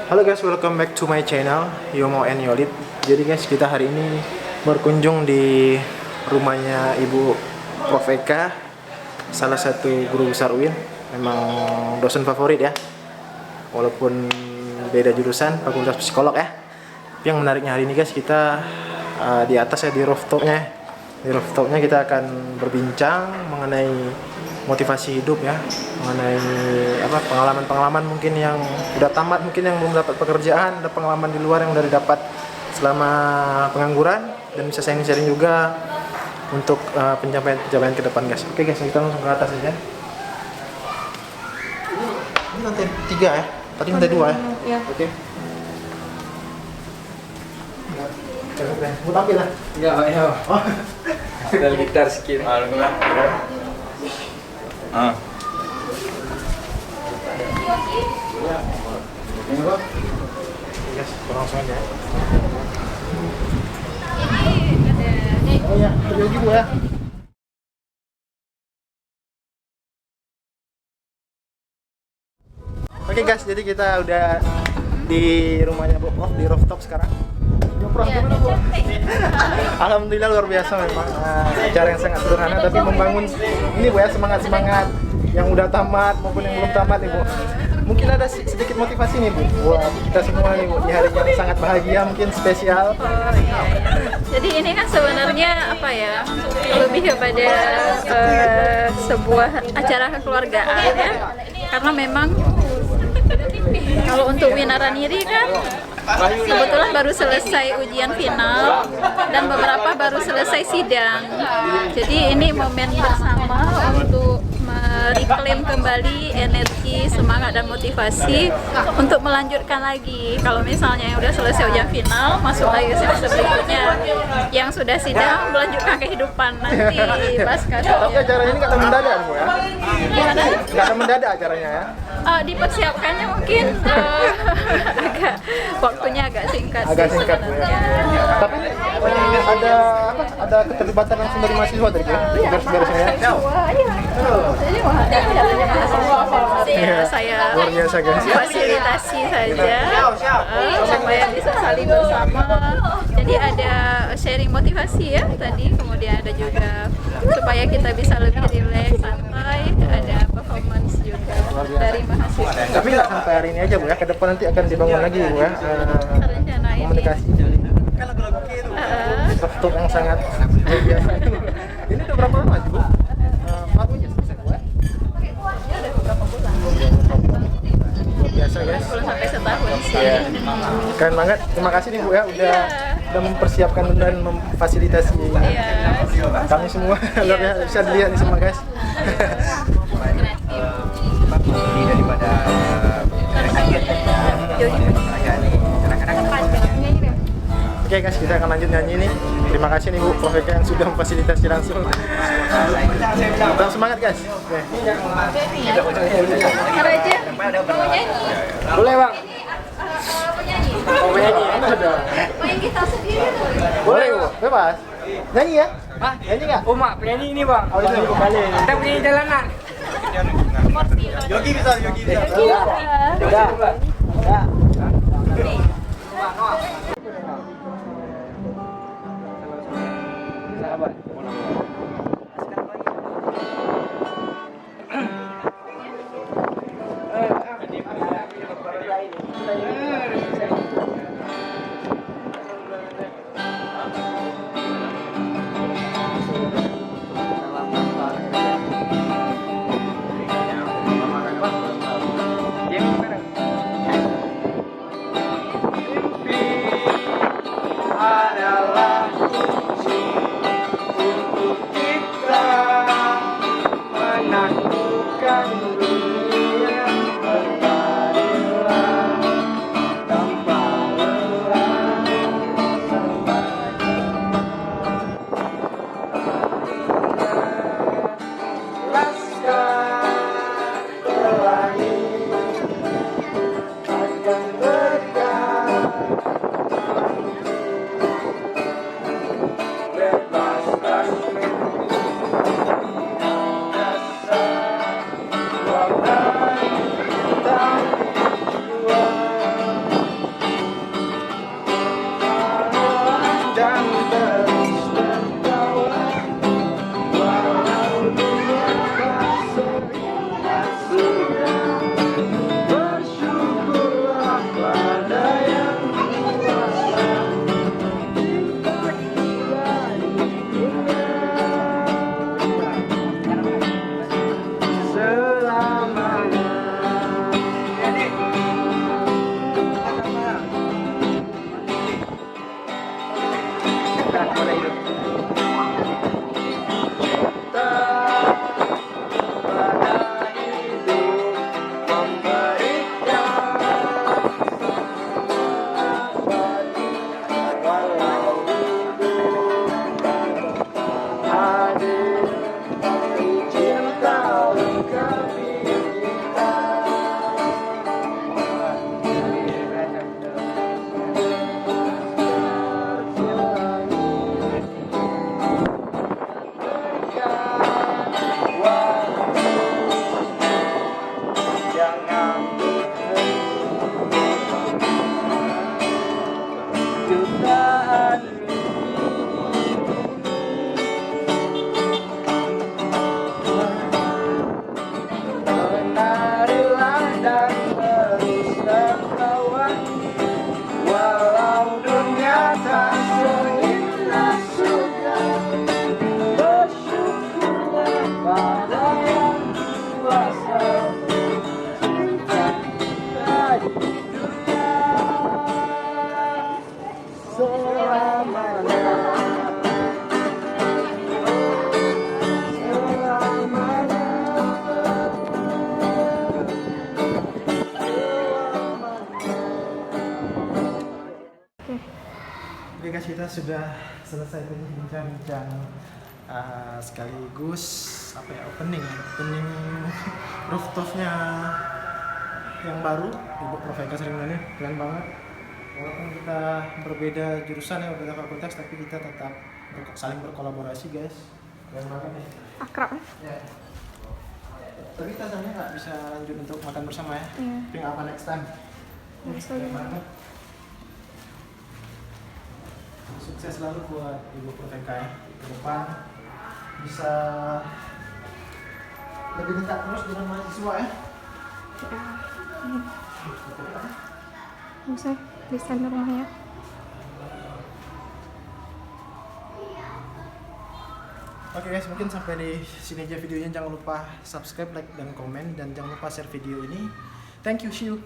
Halo guys, welcome back to my channel Yomo and Yolid. Jadi guys, kita hari ini berkunjung di rumahnya Ibu Prof Eka, salah satu guru besar UIN. Memang dosen favorit ya, walaupun beda jurusan, fakultas psikolog ya. Tapi yang menariknya hari ini guys, kita di atas ya, di rooftopnya. Di rooftopnya kita akan berbincang mengenai motivasi hidup ya, mengenai pengalaman-pengalaman mungkin yang udah tamat, mungkin yang belum dapat pekerjaan, ada pengalaman di luar yang udah didapat selama pengangguran, dan bisa sharing-sharing juga untuk pencapaian ke depan guys. Oke guys, kita langsung ke atas aja. Ini lantai 3 ya, tadi lantai 2 ya. Iya. Oke. Mau tampil lah? Ya, ayo. Sudah gitar sedikit. Ini Pak. Yes, langsung aja. Oh ya, yogi Bu ya. Oke guys, jadi kita udah di rumahnya Bu Prof, di rooftop sekarang. Ya, Prof, gimana Bu? Alhamdulillah luar biasa memang, acara yang sangat sederhana tapi membangun ini Bu ya, semangat-semangat yang udah tamat maupun yang belum tamat nih Bu. Mungkin ada sedikit motivasi nih Bu buat kita semua nih Bu, di hari yang sangat bahagia, mungkin spesial. Iya. Jadi ini kan sebenarnya apa ya, lebih kepada sebuah acara kekeluargaan ya, karena memang kalau untuk Winaraniri kan kebetulan baru selesai ujian final dan beberapa baru selesai sidang. Jadi ini momen bersama untuk mereklaim kembali energi, semangat dan motivasi untuk melanjutkan lagi. Kalau misalnya yang udah selesai ujian final, masuk lagi ke semester berikutnya. Yang sudah sidang melanjutkan kehidupan nanti pasca. Tapi acaranya ini nggak ada mendadak Bu ya? Gimana? Nggak ada mendadak acaranya ya? Dipersiapkannya mungkin agak waktunya agak singkat. Agak sih singkat Bu ya? sebenarnya. Tapi ada keterlibatan langsung dari mahasiswa tadi ya? Garis-garisnya ya? Wah, iya. Jadi katanya mahasiswa Iya. saya Luar biasa guys. fasilitasi saja supaya bisa saling bersama. Jadi ada sharing motivasi ya tadi, kemudian ada juga supaya kita bisa lebih rileks, santai, ada performance juga dari mahasiswa. Tapi nggak sampai hari ini aja Bu ya, ke depan nanti akan dibangun lagi Bu ya, Rencanain komunikasi rooftop yang sangat luar biasa. Ini udah berapa lama sih Bu? Barunya selesai Bu ya? Udah beberapa bulan. Luar biasa guys. Belum sampai setahun sih. Iya. Keren banget. Terima kasih nih Bu ya, udah mempersiapkan dan memfasilitasi kami semua. Luar biasa, bisa dilihat nih semua guys. Daripada Oke guys, kita akan lanjut nyanyi nih. Terima kasih nih Bu Prof Eka yang sudah memfasilitasi langsung. Tetap semangat guys. Oke. Raja, mau nyanyi? Boleh Bang. Mau Mau nyanyi? Ada. main gitar sendiri? Boleh Bu, bebas. Nyanyi ya? Hah? Nyanyi nggak? Mak penyanyi ini bang. Oh itu kembali. Kita penyanyi jalanan. Yogi bisa. Iya. Ya. Adalah kunci untuk kita menaklukkan dunia. Berlarilah tanpa Oke guys, kita sudah selesai bincang-bincang sekaligus apa ya, opening rooftopnya yang baru Ibu Prof Eka Srimulyani. Keren banget. Walaupun kita berbeda jurusan ya, berbeda fakultas, tapi kita tetap saling berkolaborasi guys. Keren banget nih. Akrab Ya. Tapi kita sebenarnya nggak bisa lanjut untuk makan bersama ya. Iya. Tapi nggak apa next time. Keren banget. Sukses selalu buat Ibu Prof Eka ya. Ke depan bisa lebih dekat terus dengan mahasiswa ya. Bisa desain rumahnya. Oke guys, mungkin sampai di sini aja videonya. Jangan lupa subscribe, like, dan komen, dan jangan lupa share video ini. Thank you, see you.